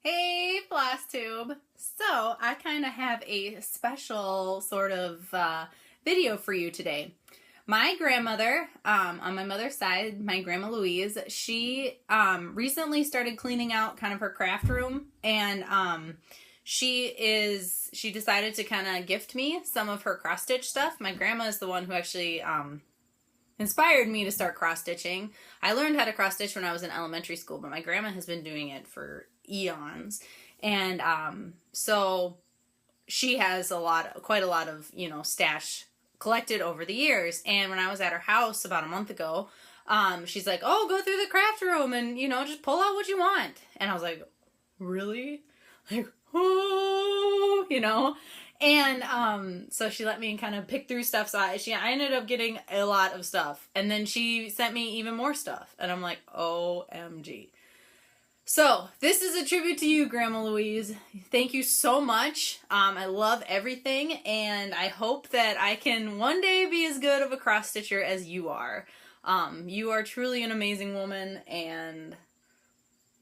Hey, Flosstube! So, I kind of have a special sort of video for you today. My grandmother, on my mother's side, my Grandma Louise, she recently started cleaning out kind of her craft room, and she decided to kind of gift me some of her cross-stitch stuff. My grandma is the one who actually inspired me to start cross-stitching. I learned how to cross-stitch when I was in elementary school, but my grandma has been doing it for eons. And so she has quite a lot of, stash collected over the years. And when I was at her house about a month ago, she's like, "Oh, go through the craft room and, just pull out what you want." And I was like, "Really?" Like, "Oh," And so she let me kind of pick through stuff. So I ended up getting a lot of stuff. And then she sent me even more stuff. And I'm like, OMG. So this is a tribute to you, Grandma Louise. Thank you so much. I love everything. And I hope that I can one day be as good of a cross stitcher as you are. You are truly an amazing woman. And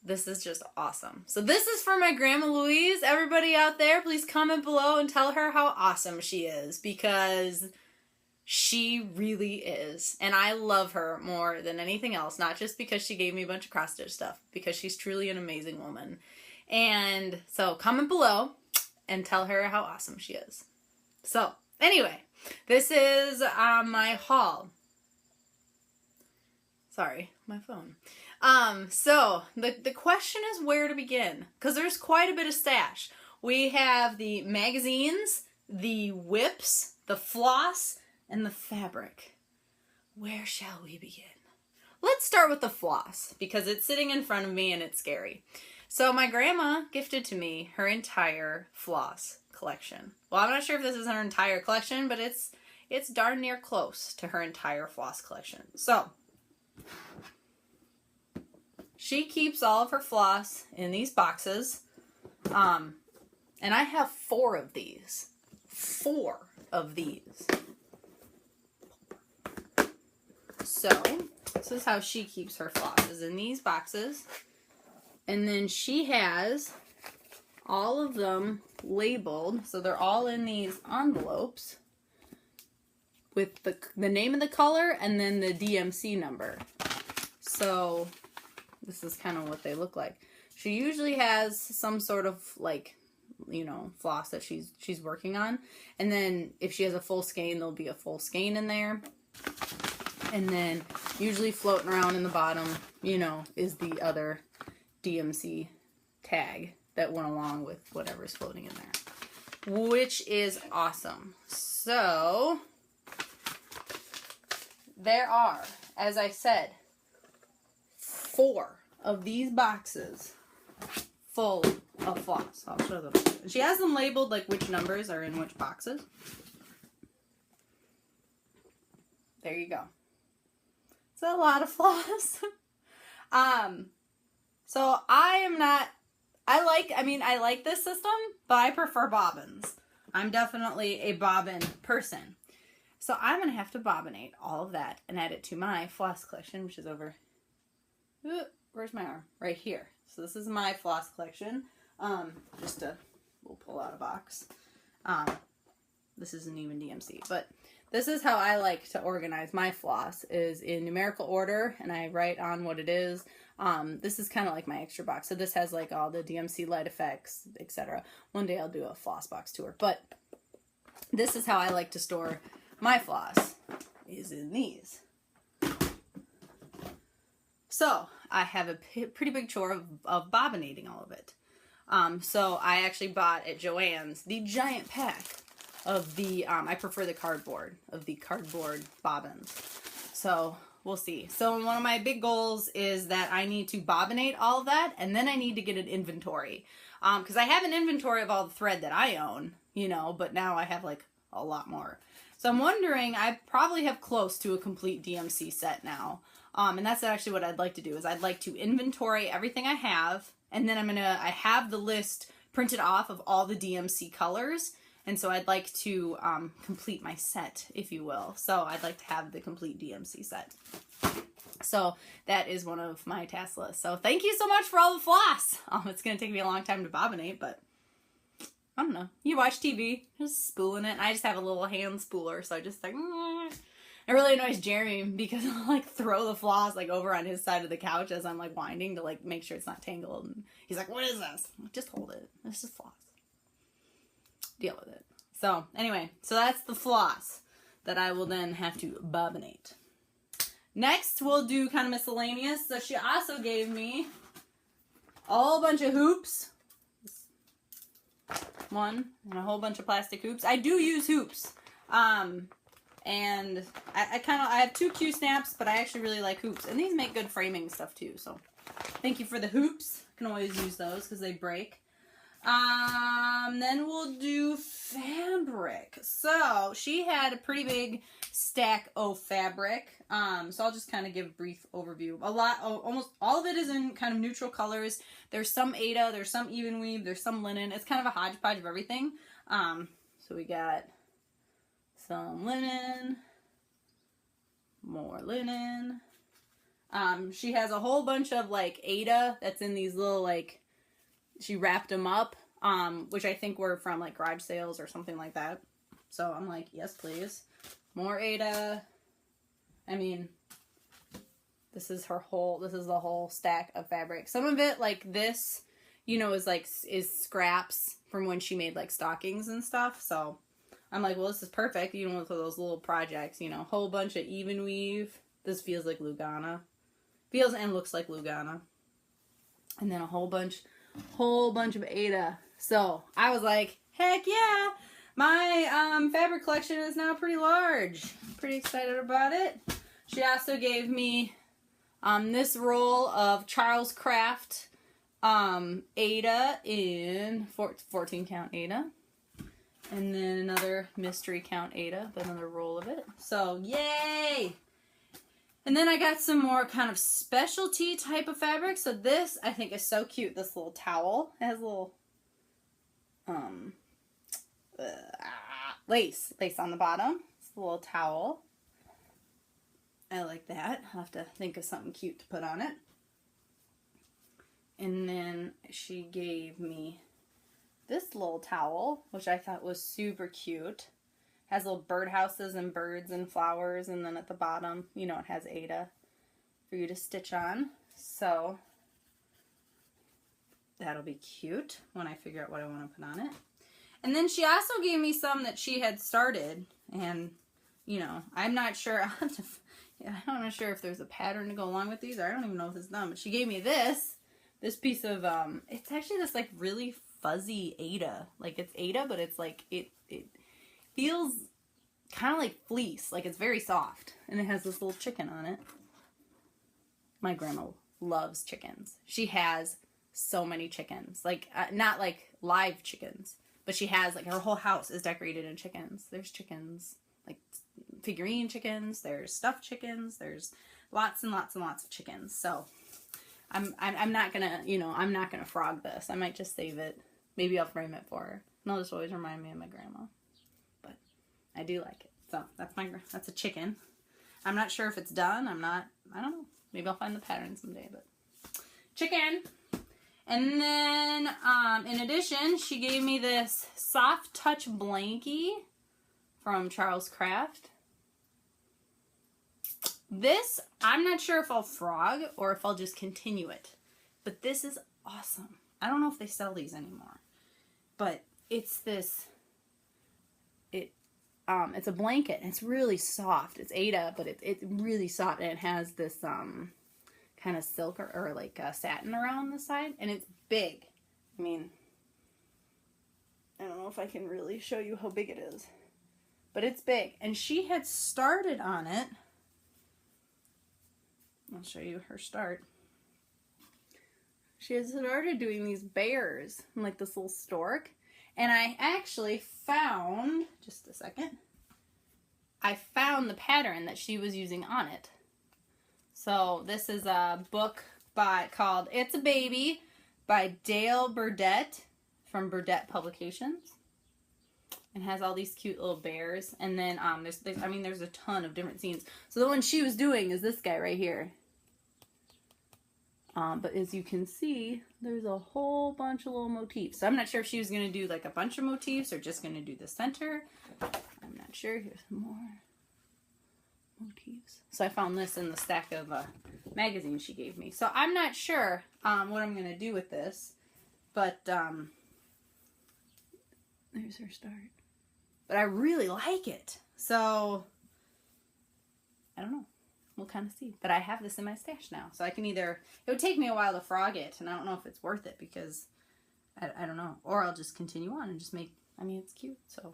this is just awesome. So this is for my Grandma Louise. Everybody out there, please comment below and tell her how awesome she is, because she really is. And I love her more than anything else, not just because she gave me a bunch of cross-stitch stuff, because she's truly an amazing woman. And so comment below and tell her how awesome she is. So anyway, this is my haul. Sorry, my phone. So the question is where to begin, because there's quite a bit of stash. We have the magazines, the whips, the floss, and the fabric. Where shall we begin? Let's start with the floss, because it's sitting in front of me and it's scary. So my grandma gifted to me her entire floss collection. Well, I'm not sure if this is her entire collection, but it's darn near close to her entire floss collection. So she keeps all of her floss in these boxes. And I have 4 of these. 4 of these. So this is how she keeps her floss, is in these boxes. And then she has all of them labeled. So they're all in these envelopes with the name of the color and then the DMC number. So this is kind of what they look like. She usually has some sort of floss that she's working on. And then if she has a full skein, there'll be a full skein in there. And then usually floating around in the bottom, is the other DMC tag that went along with whatever's floating in there, which is awesome. So there are, as I said, 4 of these boxes full of floss. I'll show them. She has them labeled like which numbers are in which boxes. There you go. It's a lot of floss. So I like this system, but I prefer bobbins. I'm definitely a bobbin person. So I'm going to have to bobbinate all of that and add it to my floss collection, which is over, where's my arm? Right here. So this is my floss collection. We'll pull out a box. This isn't even DMC, but this is how I like to organize my floss, is in numerical order, and I write on what it is. This is kind of like my extra box. So this has like all the DMC light effects, etc. One day I'll do a floss box tour, but this is how I like to store my floss, is in these. So I have a pretty big chore of bobbinating all of it. So I actually bought at Joann's the giant pack of the, I prefer the cardboard bobbins. So we'll see. So one of my big goals is that I need to bobbinate all of that, and then I need to get an inventory. Because I have an inventory of all the thread that I own, but now I have like a lot more. So I'm wondering, I probably have close to a complete DMC set now. And that's actually what I'd like to do, is I'd like to inventory everything I have, and then I have the list printed off of all the DMC colors, And so I'd like to complete my set, if you will. So I'd like to have the complete DMC set. So that is one of my task lists. So thank you so much for all the floss. It's going to take me a long time to bobbinate, but I don't know. You watch TV, just spooling it. And I just have a little hand spooler, so I just like, It really annoys Jeremy because I'll like throw the floss like over on his side of the couch as I'm like winding to like make sure it's not tangled. And he's like, what is this? I'm like, just hold it. It's just floss. Deal with it. So anyway, so that's the floss that I will then have to bobbinate. Next, we'll do kind of miscellaneous. So she also gave me a whole bunch of hoops. One and a whole bunch of plastic hoops. I do use hoops. And I have 2 Q snaps, but I actually really like hoops. And these make good framing stuff too. So thank you for the hoops. Can always use those because they break. Then we'll do fabric. So she had a pretty big stack of fabric. So I'll just kind of give a brief overview. Almost all of it is in kind of neutral colors. There's some Aida, there's some even weave, there's some linen. It's kind of a hodgepodge of everything. So we got some linen, more linen. She has a whole bunch of like Aida that's in these little like, she wrapped them up, which I think were from like garage sales or something like that. So I'm like, yes, please. More Aida. I mean, this is the whole stack of fabric. Some of it, like this, you know, is scraps from when she made like stockings and stuff. So I'm like, well, this is perfect, you know, for those little projects, you know, a whole bunch of even weave. This feels like Lugana. Feels and looks like Lugana. And then a whole bunch of Aida. So I was like, heck yeah, my fabric collection is now pretty large. Pretty excited about it. She also gave me this roll of Charles Craft Aida in 14 count Aida. And then another mystery count Aida, but another roll of it. So yay! And then I got some more kind of specialty type of fabric. So this, I think, is so cute. This little towel. It has a little lace on the bottom. It's a little towel. I like that. I'll have to think of something cute to put on it. And then she gave me this little towel, which I thought was super cute. Has little birdhouses and birds and flowers, and then at the bottom, you know, it has Aida for you to stitch on. So that'll be cute when I figure out what I want to put on it. And then she also gave me some that she had started, and you know, I'm not sure. I'm not sure if there's a pattern to go along with these, or I don't even know if it's done. But she gave me this piece of it's actually this like really fuzzy Aida. Like it's Aida, but it's like it feels kind of like fleece. Like it's very soft, and it has this little chicken on it. My grandma loves chickens. She has so many chickens. Like not like live chickens, but she has like her whole house is decorated in chickens. There's chickens, like figurine chickens, there's stuffed chickens, there's lots and lots and lots of chickens. So I'm not gonna, you know, I'm not gonna frog this. I might just save it. Maybe I'll frame it for her. And I'll just always remind me of my grandma. But I do like it. So that's a chicken. I'm not sure if it's done. I don't know. Maybe I'll find the pattern someday, but chicken. And then in addition, she gave me this soft touch blankie from Charles Craft. This, I'm not sure if I'll frog or if I'll just continue it. But this is awesome. I don't know if they sell these anymore. But it's this, it's a blanket. And it's really soft. It's Aida, but it's really soft. And it has this kind of silk or like satin around the side. And it's big. I mean, I don't know if I can really show you how big it is. But it's big. And she had started on it. I'll show you her start. She had started doing these bears, like this little stork. And I actually found, just a second, I found the pattern that she was using on it. So this is a book called It's a Baby by Dale Burdett from Burdett Publications. and has all these cute little bears. And then there's a ton of different scenes. So the one she was doing is this guy right here. But as you can see, there's a whole bunch of little motifs. So I'm not sure if she was going to do like a bunch of motifs or just going to do the center. I'm not sure. Here's some more motifs. So I found this in the stack of magazines she gave me. So I'm not sure what I'm going to do with this. But there's her start. But I really like it. So I don't know. We'll kind of see. But I have this in my stash now. So I can either... It would take me a while to frog it. And I don't know if it's worth it because... I don't know. Or I'll just continue on and just make... I mean, it's cute. So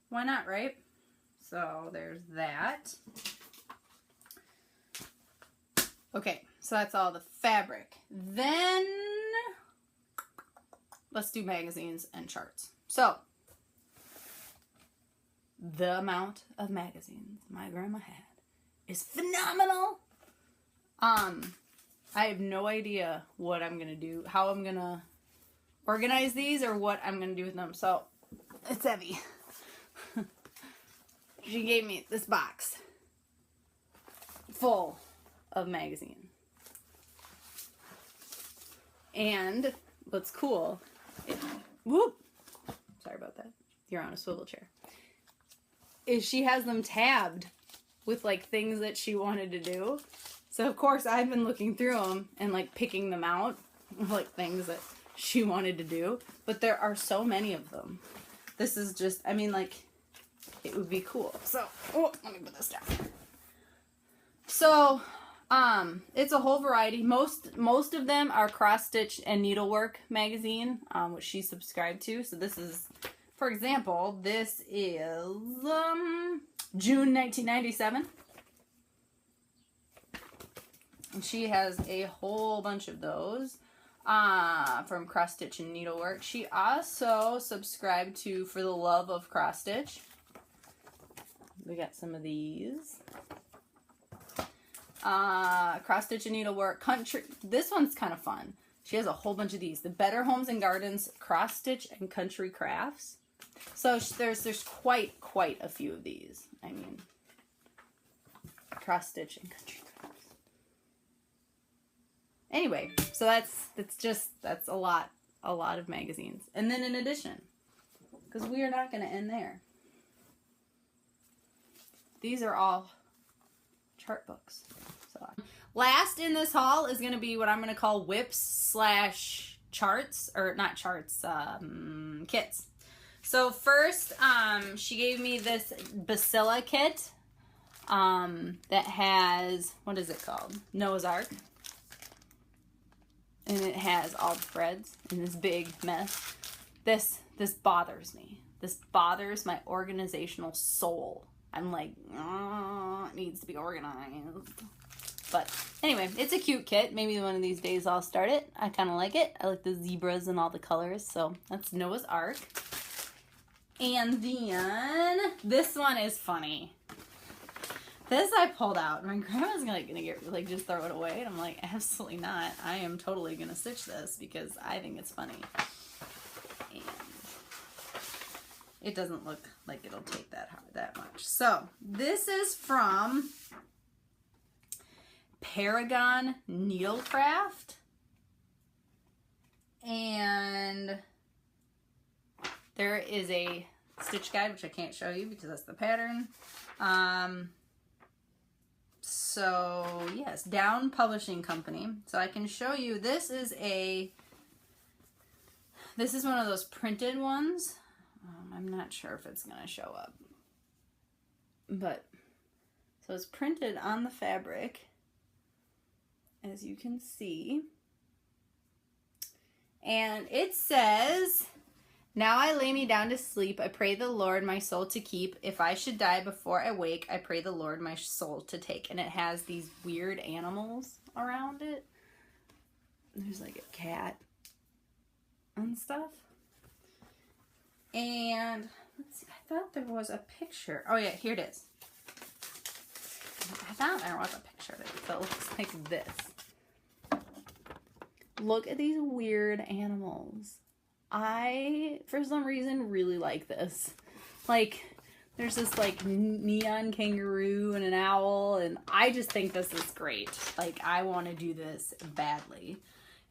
why not, right? So there's that. Okay. So that's all the fabric. Then... let's do magazines and charts. So... the amount of magazines my grandma had is phenomenal. I have no idea what I'm gonna do, how I'm gonna organize these, or what I'm gonna do with them. So it's heavy. She gave me this box full of magazines. And what's cool, whoop, sorry about that. You're on a swivel chair. Is she has them tabbed with like things that she wanted to do. So of course I've been looking through them and like picking them out, like things that she wanted to do. But there are so many of them. This is just, I mean, like, it would be cool. So, oh, let me put this down. So, it's a whole variety. Most of them are cross stitch and needlework magazine, which she subscribed to. So this is, for example, this is June 1997. And she has a whole bunch of those from cross stitch and needlework. She also subscribed to For the Love of Cross Stitch. We got some of these. Cross stitch and needlework, country. This one's kind of fun. She has a whole bunch of these. The Better Homes and Gardens, cross stitch and country crafts. So there's quite a few of these. I mean, cross stitch and country crafts. Anyway, so that's a lot of magazines. And then in addition, because we are not going to end there, these are all chart books. So last in this haul is going to be what I'm going to call whips / charts, or not charts, kits. So first, she gave me this Bacilla kit that has, what is it called? Noah's Ark. And it has all the threads in this big mess. This bothers me. This bothers my organizational soul. I'm like, it needs to be organized. But anyway, it's a cute kit. Maybe one of these days I'll start it. I kind of like it. I like the zebras and all the colors. So that's Noah's Ark. And then this one is funny. This I pulled out. My grandma's gonna get like just throw it away, and I'm like, absolutely not. I am totally gonna stitch this because I think it's funny. And it doesn't look like it'll take that much. So this is from Paragon Needlecraft, and there is a stitch guide, which I can't show you because that's the pattern. So yes, Down Publishing Company. So I can show you, this is one of those printed ones. I'm not sure if it's gonna show up, but so it's printed on the fabric, as you can see, and it says, "Now I lay me down to sleep, I pray the Lord my soul to keep. If I should die before I wake, I pray the Lord my soul to take." And it has these weird animals around it. There's like a cat and stuff. And let's see, I thought there was a picture. Oh yeah, here it is. I thought there was a picture of it. So it looks like this. Look at these weird animals I, for some reason, really like this. Like, there's this, like, neon kangaroo and an owl, and I just think this is great. Like, I want to do this badly.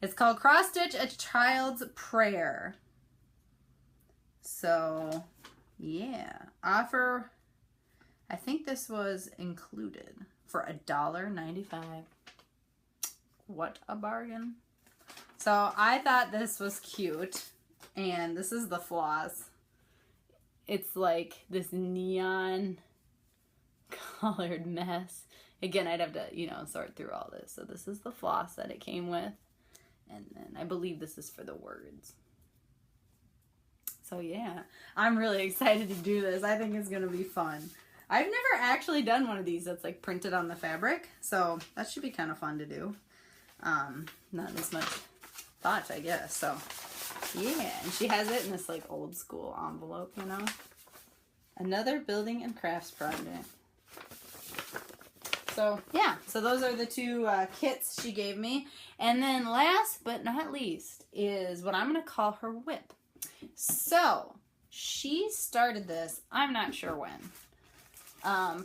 It's called Cross Stitch A Child's Prayer. So, yeah. Offer, I think this was included for $1.95. What a bargain. So, I thought this was cute. And this is the floss. It's like this neon colored mess. Again, I'd have to, you know, sort through all this. So this is the floss that it came with. And then I believe this is for the words. So yeah, I'm really excited to do this. I think it's going to be fun. I've never actually done one of these that's like printed on the fabric. So that should be kind of fun to do. Not as much thought, I guess. So yeah, and she has it in this like old school envelope, you know. Another building and crafts project. So yeah, so those are the two kits she gave me. And then last but not least is what I'm going to call her whip. So she started this, I'm not sure when,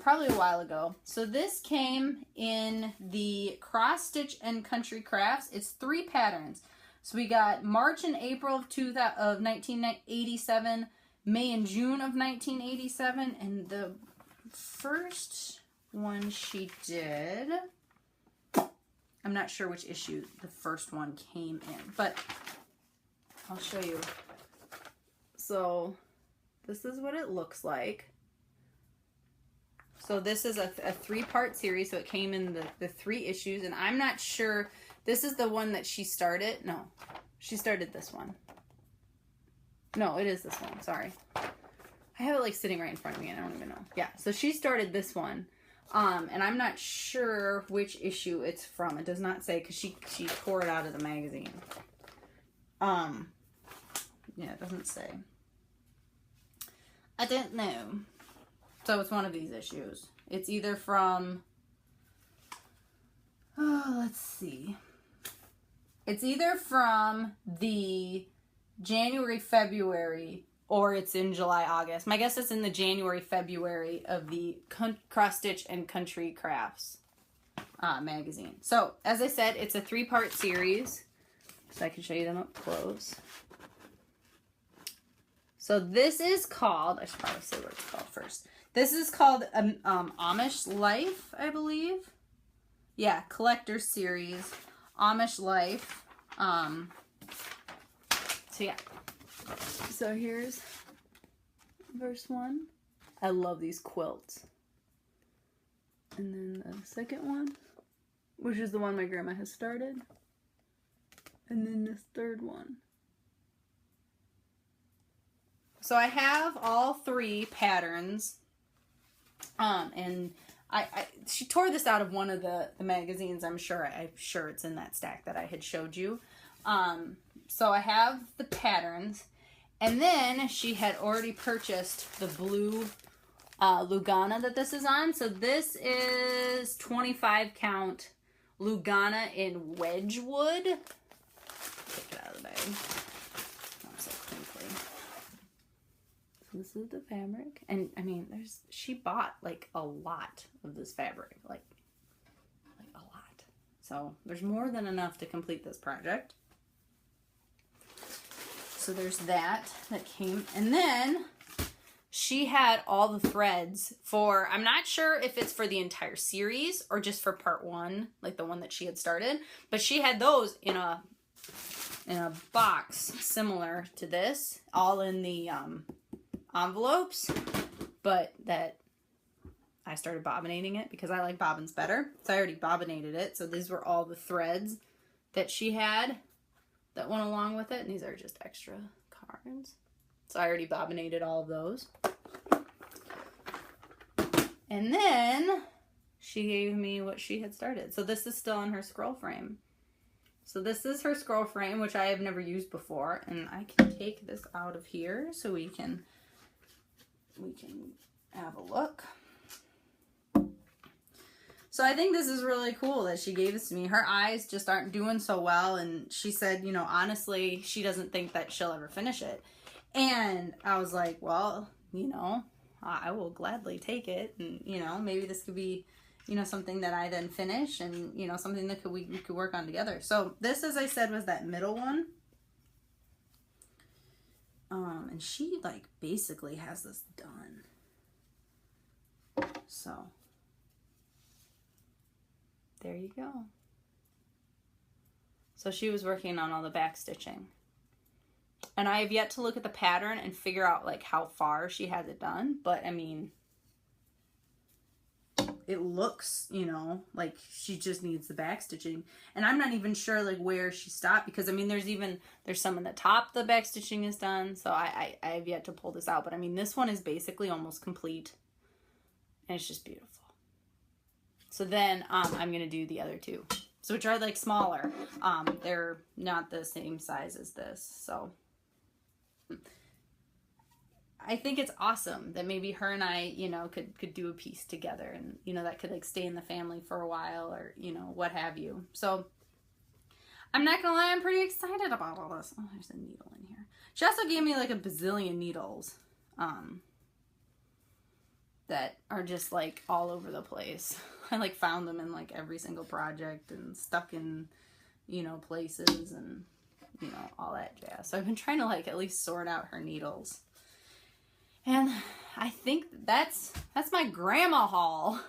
probably a while ago. So this came in the Cross Stitch and Country Crafts. It's 3 patterns. So we got March and April of 1987, May and June of 1987, and the first one she did, I'm not sure which issue the first one came in, but I'll show you. So this is what it looks like. So this is a 3-part series, so it came in the 3 issues, and I'm not sure. This is the one that she started. No, she started this one. No, it is this one. Sorry. I have it like sitting right in front of me and I don't even know. Yeah, so she started this one. And I'm not sure which issue it's from. It does not say because she tore it out of the magazine. Yeah, it doesn't say. I don't know. So it's one of these issues. It's either from, let's see. It's either from the January, February, or it's in July, August. My guess is in the January, February of the Cross Stitch and Country Crafts magazine. So, as I said, it's a 3-part series. So I can show you them up close. So this is called, I should probably say what it's called first. This is called Amish Life, I believe. Yeah, Collector Series. Amish Life. So yeah. So here's verse 1. I love these quilts. And then the second one, which is the one my grandma has started. And then this third one. So I have all 3 patterns. And she tore this out of one of the magazines, I'm sure it's in that stack that I had showed you. So I have the patterns, and then she had already purchased the blue Lugana that this is on. So this is 25 count Lugana in Wedgwood. Take it out of the bag. Oh, so crinkly. So this is the fabric, and I mean, she bought like a lot of this fabric, like a lot. So there's more than enough to complete this project. So there's that came, and then she had all the threads for, I'm not sure if it's for the entire series or just for part 1, like the one that she had started, but she had those in a box similar to this, all in the envelopes, but that I started bobbinating it because I like bobbins better. So I already bobbinated it. So these were all the threads that she had that went along with it, and these are just extra cards. So I already bobbinated all of those. And then she gave me what she had started. So this is still in her scroll frame. So this is her scroll frame, which I have never used before, and I can take this out of here so we can have a look. So I think this is really cool that she gave this to me. Her eyes just aren't doing so well, and she said, you know, honestly, she doesn't think that she'll ever finish it. And I was like, well, you know, I will gladly take it, and, you know, maybe this could be, you know, something that I then finish, and, you know, something that we could work on together. So this, as I said, was that middle one. And she, like, basically has this done. So there you go. So she was working on all the back stitching. And I have yet to look at the pattern and figure out, like, how far she has it done. But, I mean, it looks, you know, like she just needs the back stitching. And I'm not even sure, like, where she stopped. Because, I mean, there's some in the top the back stitching is done. So I have yet to pull this out. But, I mean, this one is basically almost complete. And it's just beautiful. So then I'm going to do the other two. So which are, like, smaller. They're not the same size as this. So I think it's awesome that maybe her and I, you know, could do a piece together, and, you know, that could, like, stay in the family for a while, or, you know, what have you. So I'm not gonna lie, I'm pretty excited about all this. Oh, there's a needle in here. She also gave me, like, a bazillion needles that are just, like, all over the place. I, like, found them in, like, every single project and stuck in, you know, places, and, you know, all that jazz. So I've been trying to, like, at least sort out her needles. And I think that's my grandma haul.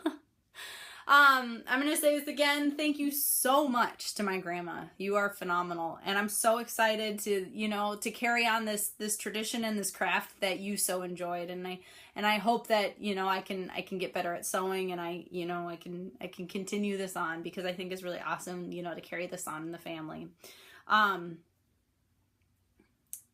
I'm going to say this again. Thank you so much to my grandma. You are phenomenal. And I'm so excited to, you know, to carry on this tradition and this craft that you so enjoyed. And I hope that, you know, I can get better at sewing, and I can continue this on, because I think it's really awesome, you know, to carry this on in the family.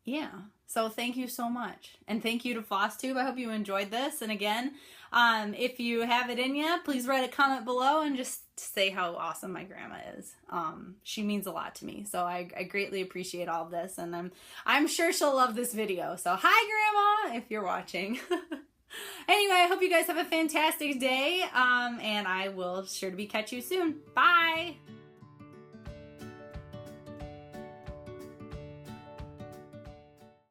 Yeah. So thank you so much. And thank you to Flosstube. I hope you enjoyed this. And again, if you have it in you, please write a comment below and just say how awesome my grandma is. She means a lot to me. So I greatly appreciate all of this. And I'm sure she'll love this video. So hi, Grandma, if you're watching. Anyway, I hope you guys have a fantastic day. And I will sure to catch you soon. Bye.